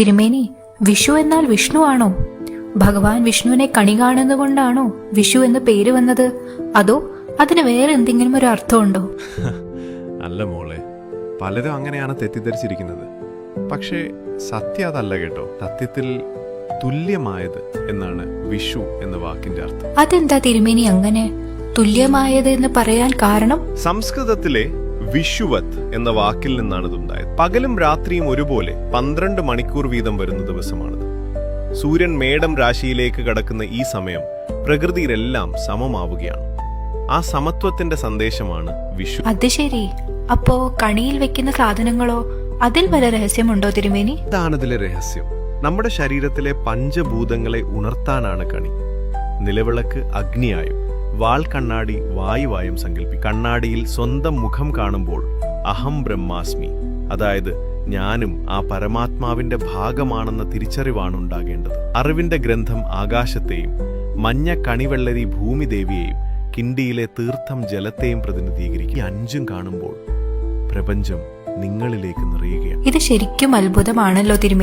തിരുമേനി, വിഷു എന്നാൽ വിഷ്ണു ആണോ? ഭഗവാൻ വിഷ്ണുവിനെ കണി കാണുന്നതുകൊണ്ടാണോ വിഷു എന്ന് പേര് വന്നത്? അതോ അതിന് വേറെ എന്തെങ്കിലും ഒരു അർത്ഥമുണ്ടോ? അല്ല മോളെ, പലരും അങ്ങനെയാണ് തെറ്റിദ്ധരിച്ചിരിക്കുന്നത്. പക്ഷേ സത്യം അതല്ല കേട്ടോ. സത്യത്തിൽ തുല്യമായത് എന്നാണ് വിഷു എന്ന വാക്കിന്റെ അർത്ഥം. അതെന്താ തിരുമേനി അങ്ങനെ തുല്യമായത് എന്ന് പറയാൻ കാരണം? സംസ്കൃതത്തിലെ വിഷുവത് എന്ന വാക്കിൽ നിന്നാണ് ഇതുണ്ടായത്. പകലും രാത്രിയും ഒരുപോലെ 12 മണിക്കൂർ വീതം വരുന്ന ദിവസമാണിത്. സൂര്യൻ മേടം രാശിയിലേക്ക് കടക്കുന്ന ഈ സമയം പ്രകൃതിയിലെല്ലാം സമമാവുകയാണ്. ആ സമത്വത്തിന്റെ സന്ദേശമാണ് വിഷു. അത് ശരി. അപ്പോ കണിയിൽ വെക്കുന്ന സാധനങ്ങളോ, അതിൽ വല്ല രഹസ്യമുണ്ടോ തിരുമേനി? ഇതാണിതിലെ രഹസ്യം. നമ്മുടെ ശരീരത്തിലെ പഞ്ചഭൂതങ്ങളെ ഉണർത്താനാണ് കണി. നിലവിളക്ക് അഗ്നിയായും വാൾ കണ്ണാടി വായുവായും സങ്കല്പിക്കും. കണ്ണാടിയിൽ സ്വന്തം മുഖം കാണുമ്പോൾ അഹം ബ്രഹ്മാസ്മി, അതായത് ഞാനും ആ പരമാത്മാവിന്റെ ഭാഗമാണെന്ന തിരിച്ചറിവാണ് ഉണ്ടാകേണ്ടത്. അറിവിന്റെ ഗ്രന്ഥം ആകാശത്തെയും മഞ്ഞ കണിവെള്ളരി ഭൂമിദേവിയെയും കിണ്ടിയിലെ തീർത്ഥം ജലത്തെയും പ്രതിനിധീകരിക്കും. ഈ 5 കാണുമ്പോൾ പ്രപഞ്ചം നിങ്ങളിലേക്ക് നിറയുകയാണ്. ഇത് ശരിക്കും അത്ഭുതമാണല്ലോ തിരുമേനി.